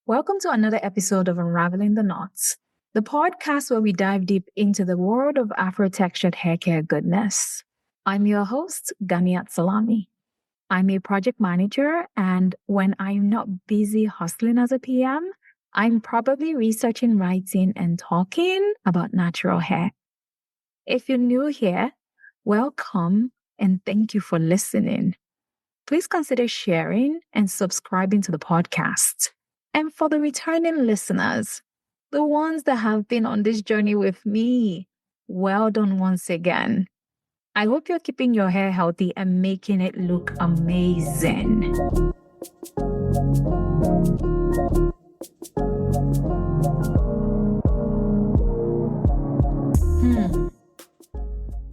Welcome to another episode of Unraveling the Knots, the podcast where we dive deep into the world of Afro-textured hair care goodness. I'm your host, Ganiat Salami. I'm a project manager, and when I'm not busy hustling as a PM, I'm probably researching, writing, and talking about natural hair. If you're new here, welcome and thank you for listening. Please consider sharing and subscribing to the podcast. And for the returning listeners, the ones that have been on this journey with me, well done once again. I hope you're keeping your hair healthy and making it look amazing.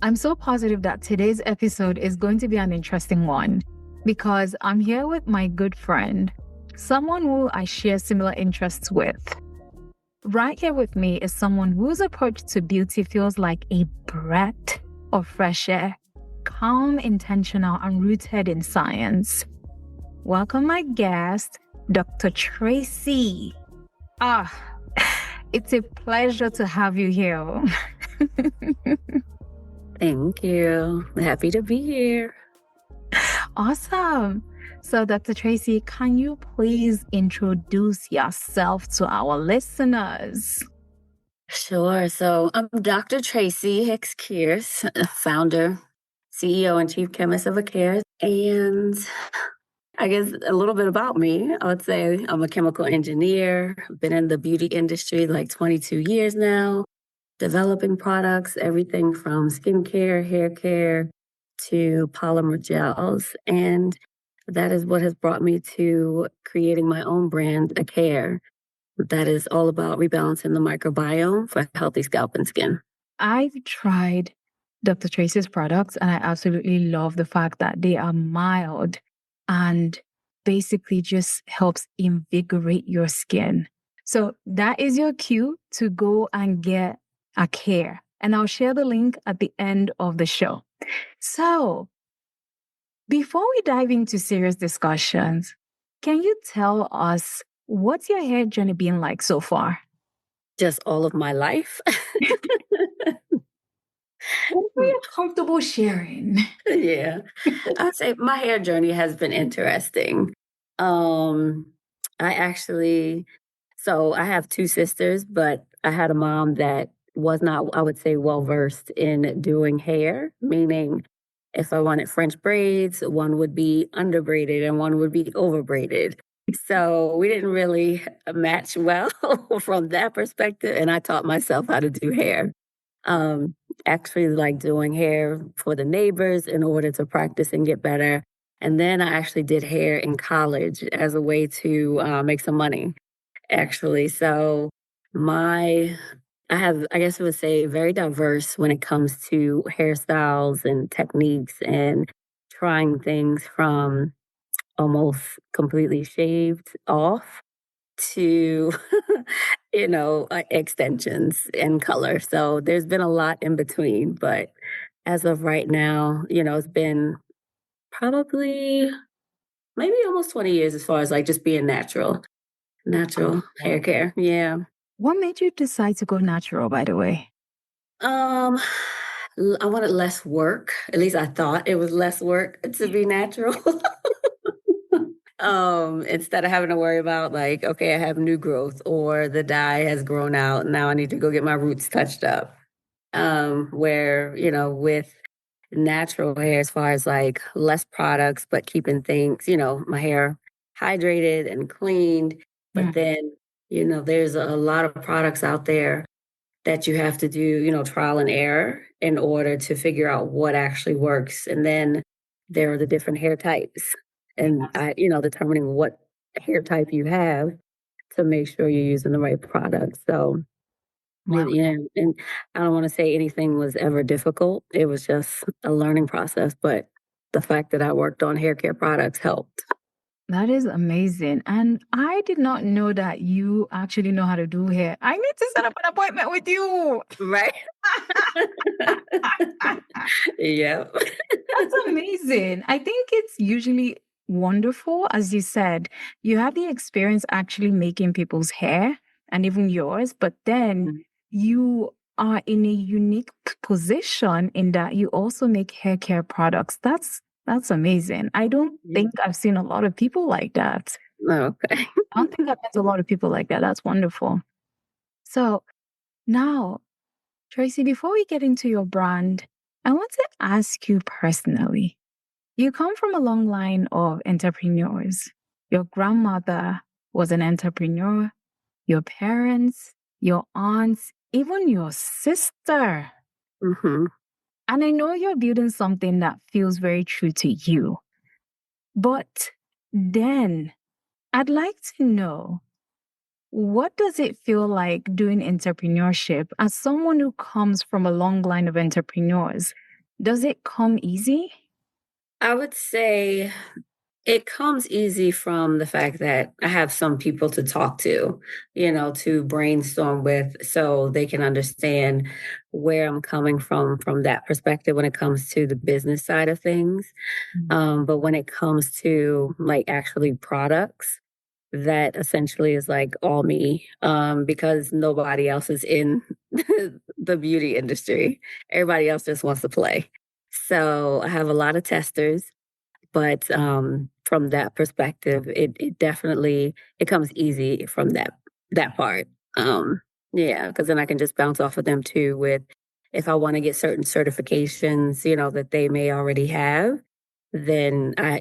I'm so positive that today's episode is going to be an interesting one because I'm here with my good friend, someone who I share similar interests with. Right here with me is someone whose approach to beauty feels like a breath of fresh air, calm, intentional, and rooted in science. Welcome my guest, Dr. Tracey. It's a pleasure to have you here. Thank you. Happy to be here. Awesome. So, Dr. Tracey, can you please introduce yourself to our listeners? Sure. So I'm Dr. Tracey Hicks-Kearse, founder, CEO, and chief chemist of AcARRE. And I guess a little bit about me, I would say I'm a chemical engineer, been in the beauty industry like 22 years now, developing products, everything from skincare, hair care, to polymer gels. And that is what has brought me to creating my own brand, AcARRE. That is all about rebalancing the microbiome for healthy scalp and skin. I've tried Dr. Tracey's products and I absolutely love the fact that they are mild and basically just helps invigorate your skin. So that is your cue to go and get AcARRE. And I'll share the link at the end of the show. So before we dive into serious discussions, can you tell us what's your hair journey been like so far? Just all of my life. What are you comfortable sharing? Yeah. I'd say my hair journey has been interesting. I have two sisters, but I had a mom that was not, I would say, well-versed in doing hair, meaning if I wanted French braids, one would be under-braided and one would be over-braided. So we didn't really match well from that perspective. And I taught myself how to do hair. Actually like doing hair for the neighbors in order to practice and get better. And then I actually did hair in college as a way to make some money, actually. So I have, I guess I would say, very diverse when it comes to hairstyles and techniques and trying things from almost completely shaved off to, extensions and color. So there's been a lot in between. But as of right now, it's been probably maybe almost 20 years as far as like just being natural hair care. Yeah. What made you decide to go natural, by the way? I wanted less work. At least I thought it was less work to be natural. Instead of having to worry about like, okay, I have new growth or the dye has grown out. Now I need to go get my roots touched up. Where, with natural hair, as far as like less products, but keeping things, my hair hydrated and cleaned. But then, there's a lot of products out there that you have to do, trial and error in order to figure out what actually works. And then there are the different hair types and, determining what hair type you have to make sure you're using the right product. So, yeah, and I don't want to say anything was ever difficult. It was just a learning process, but the fact that I worked on hair care products helped. That is amazing. And I did not know that you actually know how to do hair. I need to set up an appointment with you. Right? Yeah. That's amazing. I think it's usually wonderful. As you said, you have the experience actually making people's hair and even yours, but then Mhm. you are in a unique position in that you also make hair care products. That's amazing. I don't Yeah. think I've seen a lot of people like that. Okay. I don't think I've met a lot of people like that. That's wonderful. So now, Tracy, before we get into your brand, I want to ask you personally. You come from a long line of entrepreneurs. Your grandmother was an entrepreneur, your parents, your aunts, even your sister. Hmm. And I know you're building something that feels very true to you. But then I'd like to know, what does it feel like doing entrepreneurship as someone who comes from a long line of entrepreneurs? Does it come easy? I would say it comes easy from the fact that I have some people to talk to, to brainstorm with so they can understand where I'm coming from that perspective when it comes to the business side of things. But when it comes to like actually products, that essentially is like all me, because nobody else is in the beauty industry. Everybody else just wants to play. So I have a lot of testers, but from that perspective, it definitely it comes easy from that part. Yeah, because then I can just bounce off of them too with if I want to get certain certifications, that they may already have, then I,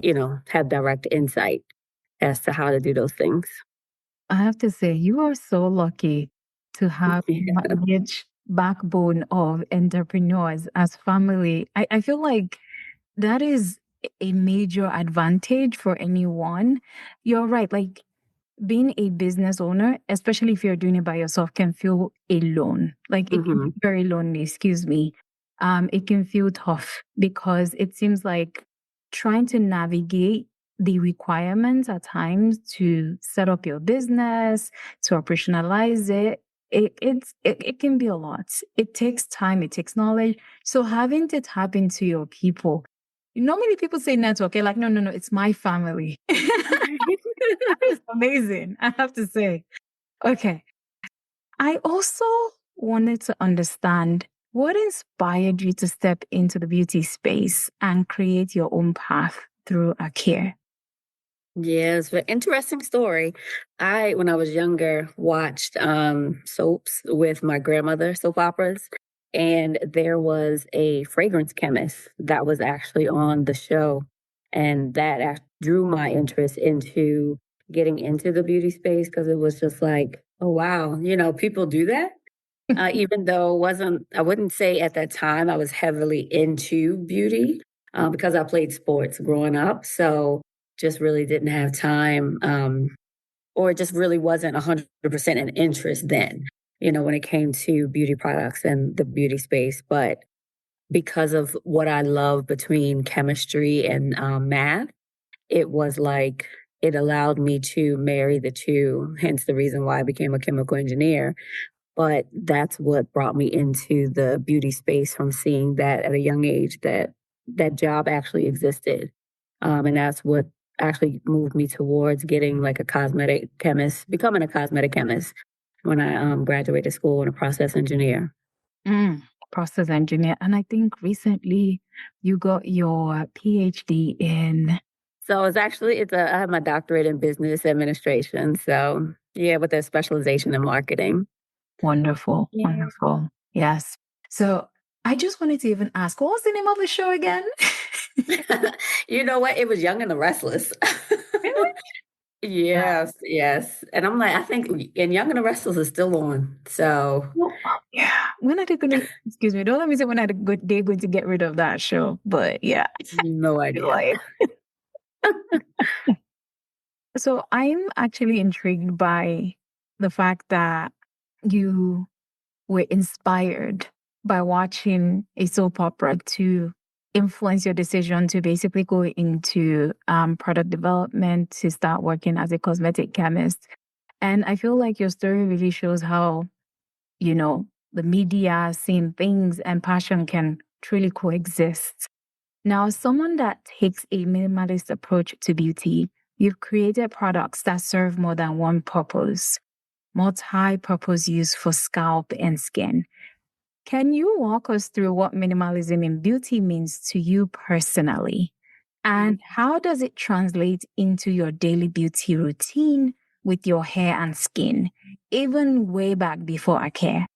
have direct insight as to how to do those things. I have to say, you are so lucky to have Yeah. a rich backbone of entrepreneurs as family. I feel like that is a major advantage for anyone. You're right. Like being a business owner, especially if you're doing it by yourself, can feel alone. Like it can be Hmm. very lonely, excuse me. It can feel tough because it seems like trying to navigate the requirements at times to set up your business, to operationalize it, it can be a lot. It takes time, it takes knowledge. So having to tap into your people. Normally people say network, okay, like, no, no, no, it's my family. That is amazing, I have to say. Okay. I also wanted to understand what inspired you to step into the beauty space and create your own path through AcARRE. Yes, but interesting story. When I was younger, watched soaps with my grandmother, soap operas, and there was a fragrance chemist that was actually on the show, and that drew my interest into getting into the beauty space because it was just like, oh wow, people do that. Even though it wasn't, I wouldn't say at that time I was heavily into beauty because I played sports growing up. So just really didn't have time, or it just really wasn't 100% an interest then, when it came to beauty products and the beauty space. But because of what I love between chemistry and math, it was like it allowed me to marry the two, hence the reason why I became a chemical engineer. But that's what brought me into the beauty space from seeing that at a young age that that job actually existed. And that's what actually moved me towards getting like a cosmetic chemist, becoming a cosmetic chemist when I graduated school and a process engineer. Mm, process engineer. And I think recently you got your PhD in So I have my doctorate in business administration. So yeah, with a specialization in marketing. wonderful, Yeah. wonderful. Yes. So I just wanted to even ask, what was the name of the show again? You know what? It was Young and the Restless. Really? Yeah. Yes, yes. And I'm like, I think and Young and the Restless is still on. So Well, yeah. When are they going to, excuse me, don't let me say when are they're going to get rid of that show. But yeah, no idea. like, so I'm actually intrigued by the fact that you were inspired by watching a soap opera to influence your decision to basically go into product development to start working as a cosmetic chemist. And I feel like your story really shows how, the media, seeing things and passion can truly coexist. Now, as someone that takes a minimalist approach to beauty, you've created products that serve more than one purpose, multi-purpose use for scalp and skin. Can you walk us through what minimalism in beauty means to you personally? And how does it translate into your daily beauty routine with your hair and skin, even way back before AcARRE?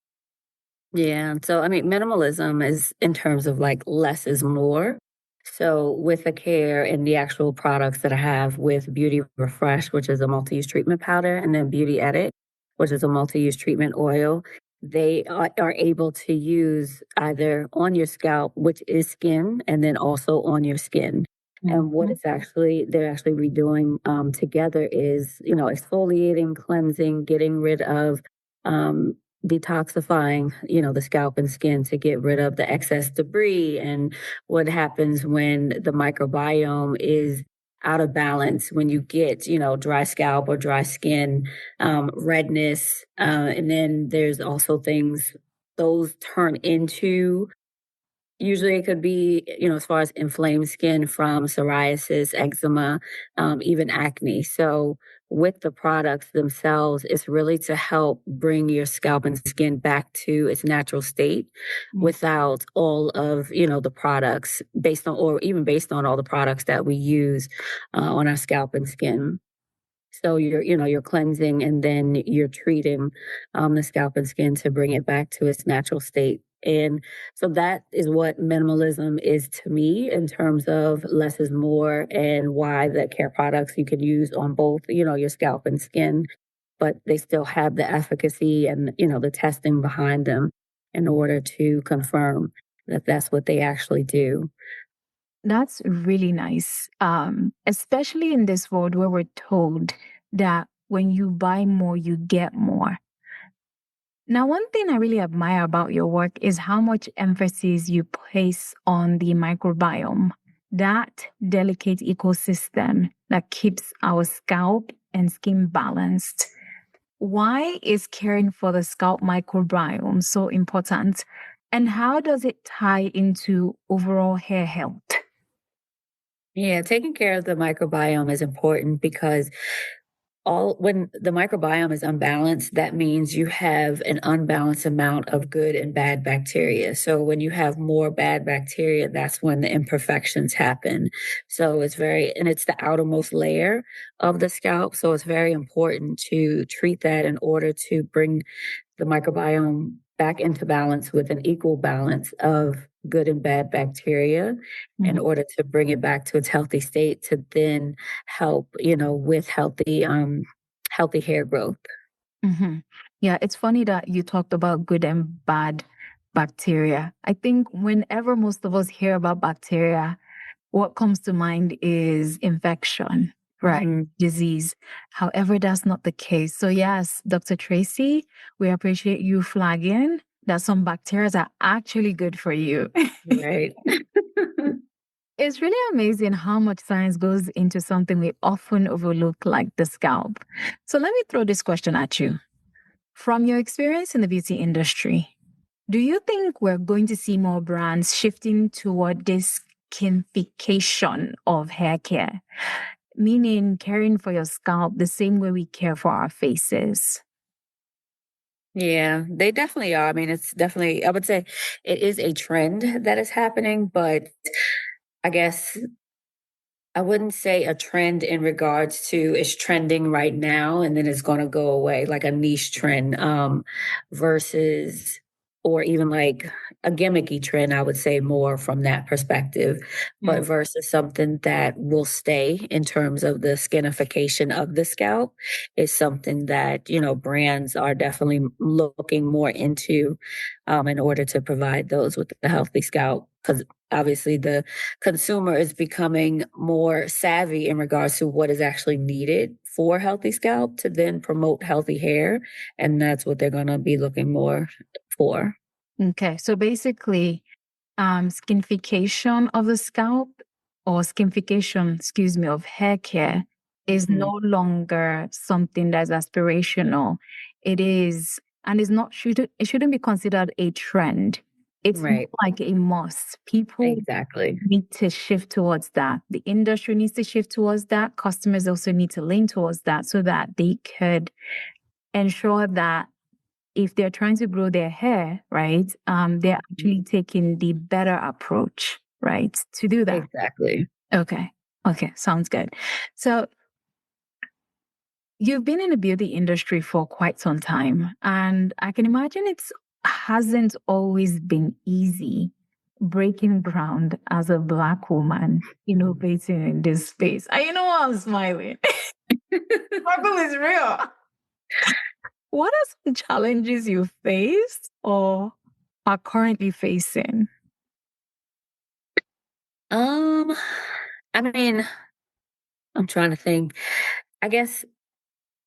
Yeah. So, I mean, minimalism is in terms of like less is more. So, with the care and the actual products that I have with Beauty Refresh, which is a multi use treatment powder, and then Beauty Edit, which is a multi use treatment oil, they are able to use either on your scalp, which is skin, and then also on your skin. And what Mhm. it's actually, they're actually redoing together is, exfoliating, cleansing, getting rid of um, detoxifying, the scalp and skin to get rid of the excess debris and what happens when the microbiome is out of balance when you get, dry scalp or dry skin, redness. And then there's also things those turn into. Usually it could be, as far as inflamed skin from psoriasis, eczema, even acne. So with the products themselves, it's really to help bring your scalp and skin back to its natural state Mm. without all of, the products based on, or even based on all the products that we use on our scalp and skin. So you're cleansing and then you're treating the scalp and skin to bring it back to its natural state. And so that is what minimalism is to me in terms of less is more and why the care products you can use on both, your scalp and skin, but they still have the efficacy and, the testing behind them in order to confirm that that's what they actually do. That's really nice, especially in this world where we're told that when you buy more, you get more. Now, one thing I really admire about your work is how much emphasis you place on the microbiome, that delicate ecosystem that keeps our scalp and skin balanced. Why is caring for the scalp microbiome so important? And how does it tie into overall hair health? Yeah, taking care of the microbiome is important because all when the microbiome is unbalanced, that means you have an unbalanced amount of good and bad bacteria. So when you have more bad bacteria, that's when the imperfections happen. So it's the outermost layer of the scalp. So it's very important to treat that in order to bring the microbiome back into balance with an equal balance of good and bad bacteria in order to bring it back to its healthy state to then help, with healthy hair growth. Hmm. Yeah, it's funny that you talked about good and bad bacteria. I think whenever most of us hear about bacteria, what comes to mind is infection, right? Mhm. Disease. However, that's not the case. So, yes, Dr. Tracy, we appreciate you flagging that some bacteria are actually good for you. Right. It's really amazing how much science goes into something we often overlook, like the scalp. So, let me throw this question at you. From your experience in the beauty industry, do you think we're going to see more brands shifting toward this skinification of hair care, meaning caring for your scalp the same way we care for our faces? Yeah, they definitely are. I mean, it's definitely, I would say it is a trend that is happening, but I guess I wouldn't say a trend in regards to it's trending right now and then it's going to go away, like a niche trend, versus, or even like a gimmicky trend, I would say more from that perspective, but Mm. versus something that will stay in terms of the skinification of the scalp is something that, brands are definitely looking more into, in order to provide those with the healthy scalp. Because obviously the consumer is becoming more savvy in regards to what is actually needed for healthy scalp to then promote healthy hair. And that's what they're going to be looking more for. Okay, so basically, skinification of the scalp or skinification, excuse me, of hair care is Mhm. no longer something that's aspirational. It is, and it's not should it shouldn't be considered a trend. It's not Right. like a must. People Exactly. need to shift towards that. The industry needs to shift towards that. Customers also need to lean towards that so that they could ensure that if they're trying to grow their hair, right, they're actually taking the better approach, right, to do that. Exactly. Okay. Okay. Sounds good. So you've been in the beauty industry for quite some time, and I can imagine it's hasn't always been easy breaking ground as a Black woman innovating in this space. And you know why I'm smiling? Struggle is real. What are some challenges you faced or are currently facing? Um, I mean, I'm trying to think. I guess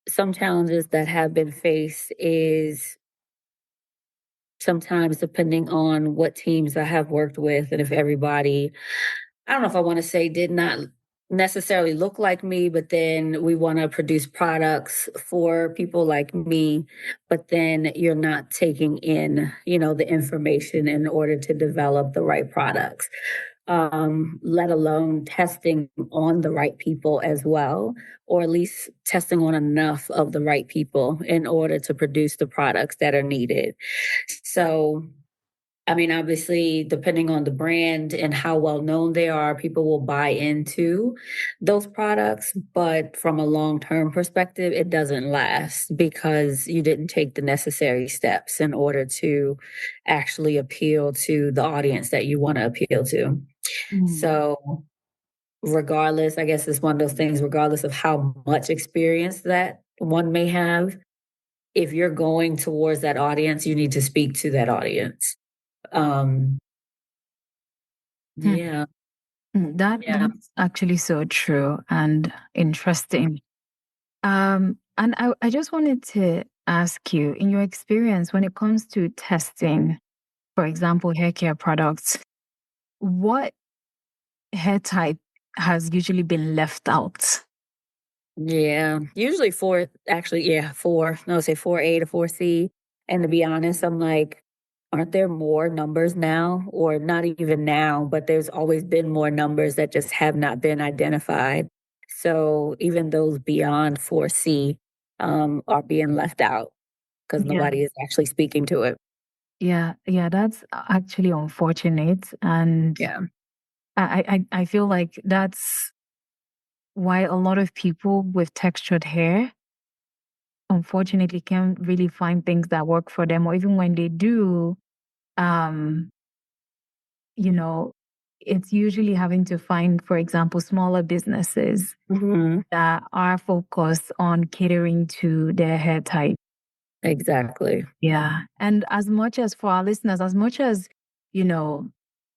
some challenges that have been faced is sometimes depending on what teams I have worked with and if everybody, I don't know if I want to say did not necessarily look like me, but then we want to produce products for people like me, but then you're not taking in, the information in order to develop the right products. Let alone testing on the right people as well, or at least testing on enough of the right people in order to produce the products that are needed. So, I mean, obviously, depending on the brand and how well known they are, people will buy into those products. But from a long term perspective, it doesn't last because you didn't take the necessary steps in order to actually appeal to the audience that you want to appeal to. Mm. So, regardless, I guess it's one of those things, regardless of how much experience that one may have, if you're going towards that audience, you need to speak to that audience. Um, Hmm. yeah, yeah. That's actually so true and interesting. And I just wanted to ask you, in your experience, when it comes to testing, for example, hair care products, what hair type has usually been left out? Yeah, usually four, actually, yeah, four. No, say 4A to 4C. And to be honest, I'm like, aren't there more numbers now? Or not even now, but there's always been more numbers that just have not been identified. So even those beyond 4C are being left out because Yeah. nobody is actually speaking to it. Yeah, that's actually unfortunate. And Yeah. I feel like that's why a lot of people with textured hair unfortunately can't really find things that work for them, or even when they do, um, you know, it's usually having to find, for example, smaller businesses Hmm. that are focused on catering to their hair type. Exactly. Yeah. And as much as for our listeners, as much as, you know,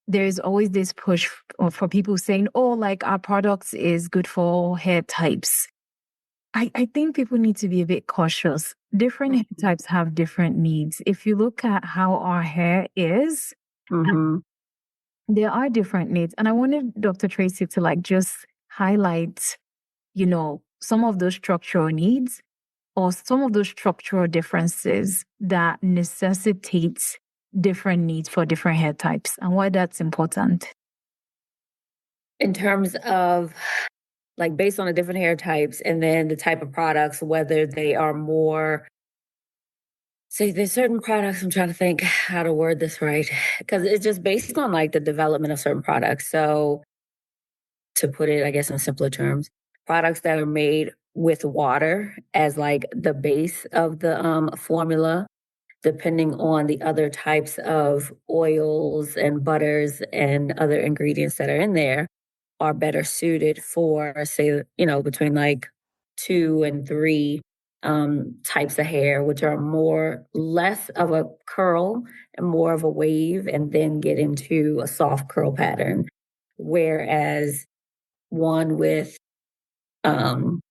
there's always this push for people saying, oh, like our products is good for all hair types. I think people need to be a bit cautious. Different hair types have different needs. If you look at how our hair is, Hmm. there are different needs. And I wanted Dr. Tracy to like just highlight, some of those structural needs or some of those structural differences that necessitate different needs for different hair types and why that's important. In terms of like based on the different hair types and then the type of products, whether they are more, say, there's certain products, I'm trying to think how to word this right, because it's just based on like the development of certain products. So, to put it, I guess, in simpler terms, products that are made with water as like the base of the formula, depending on the other types of oils and butters and other ingredients that are in there, are better suited for, say, between like 2 and 3 types of hair, which are more less of a curl and more of a wave, and then get into a soft curl pattern. Whereas one um,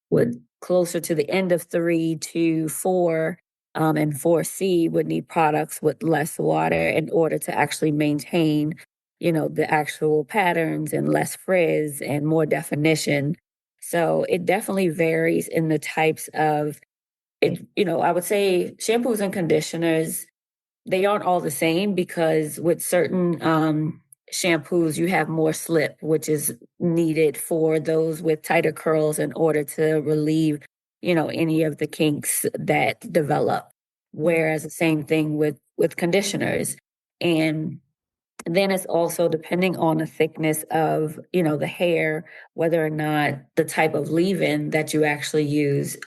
with closer to the end of 3 to 4 and 4C would need products with less water in order to actually maintain, the actual patterns and less frizz and more definition. So it definitely varies in the types of it. I would say shampoos and conditioners they aren't all the same because with certain shampoos, you have more slip, which is needed for those with tighter curls in order to relieve, any of the kinks that develop. Whereas the same thing with conditioners. And then it's also depending on the thickness of, the hair, whether or not the type of leave-in that you actually use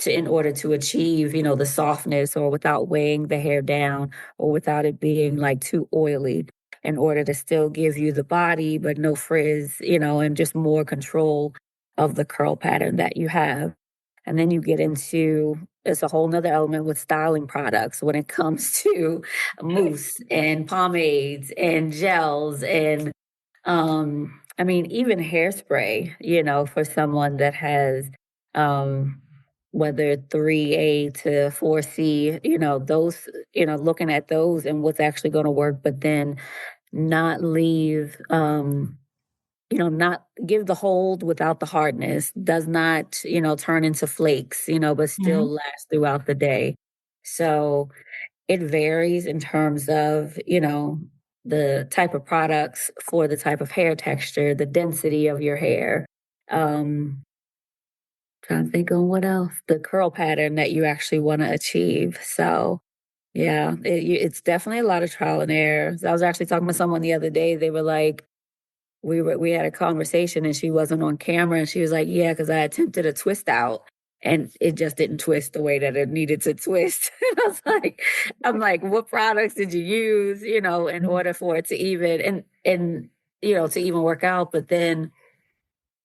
in order to achieve, the softness, or without weighing the hair down, or without it being like too oily, in order to still give you the body, but no frizz, and just more control of the curl pattern that you have. And then you get into, it's a whole nother element with styling products when it comes to mousse and pomades and gels and even hairspray, for someone that has whether 3A to 4C, those, looking at those and what's actually going to work, but then not leave not give the hold without the hardness, does not, turn into flakes, but still Mhm. last throughout the day. So it varies in terms of, the type of products for the type of hair texture, the density of your hair. Trying to think on what else, the curl pattern that you actually want to achieve. So yeah, it's definitely a lot of trial and error. I was actually talking to someone the other day. They were like, we had a conversation and she wasn't on camera, and she was like, yeah, because I attempted a twist out and it just didn't twist the way that it needed to twist. And I'm like, what products did you use, in order for it to even to even work out? But then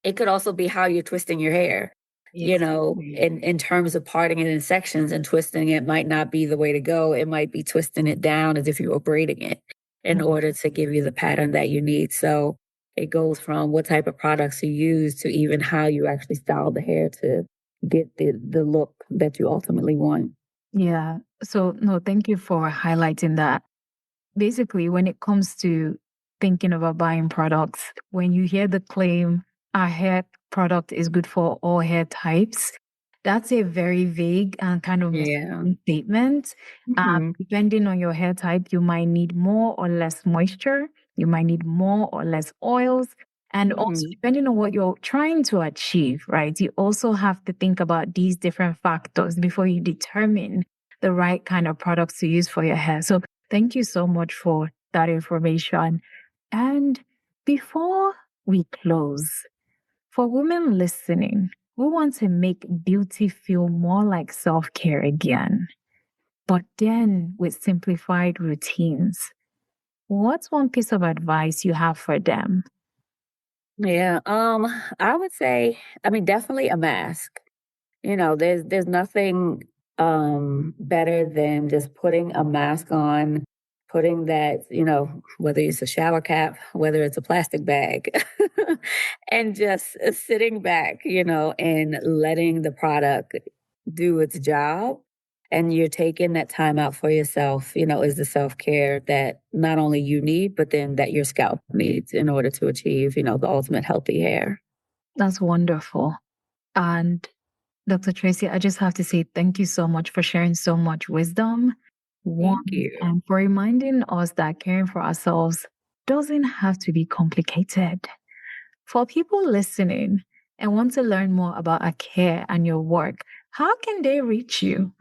it could also be how you're twisting your hair. Exactly. In terms of parting it in sections and twisting it might not be the way to go. It might be twisting it down as if you were braiding it in order to give you the pattern that you need. So it goes from what type of products you use to even how you actually style the hair to get the look that you ultimately want. Yeah. So, no, thank you for highlighting that. Basically, when it comes to thinking about buying products, when you hear the claim, our hair product is good for all hair types, that's a very vague and kind of Yeah. misleading statement. Hmm. Depending on your hair type, you might need more or less moisture, you might need more or less oils. And also, Hmm. depending on what you're trying to achieve, right? You also have to think about these different factors before you determine the right kind of products to use for your hair. So, thank you so much for that information. And before we close, for women listening, we want to make beauty feel more like self care again, but then with simplified routines. What's one piece of advice you have for them? Yeah. I would say, definitely a mask. There's nothing better than just putting a mask on, putting that, whether it's a shower cap, whether it's a plastic bag, and just sitting back, and letting the product do its job. And you're taking that time out for yourself, is the self-care that not only you need, but then that your scalp needs in order to achieve, the ultimate healthy hair. That's wonderful. And Dr. Tracy, I just have to say thank you so much for sharing so much wisdom. Thank One, you. and for reminding us that caring for ourselves doesn't have to be complicated. For people listening and want to learn more about AcARRE and your work, how can they reach you?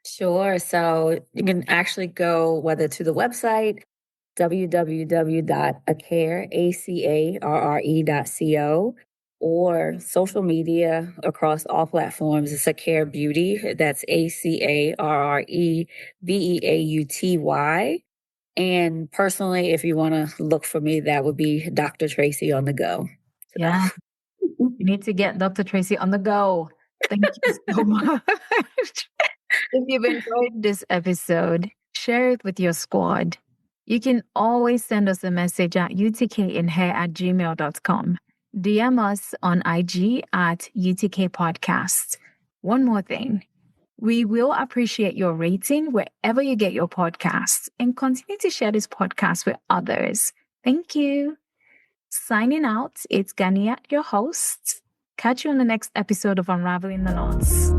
Sure. So you can actually go whether to the website www.acarre.co or social media across all platforms. It's AcARRE Beauty. That's AcARRE Beauty. And personally, if you want to look for me, that would be Dr. Tracy on the go. So. Yeah, you need to get Dr. Tracy on the go. Thank you so much. If you've enjoyed this episode, share it with your squad. You can always send us a message at utkinhair@gmail.com. DM us on IG at UTK Podcast. One more thing. We will appreciate your rating wherever you get your podcasts and continue to share this podcast with others. Thank you. Signing out, it's Gania, your host. Catch you on the next episode of Unraveling the Knots.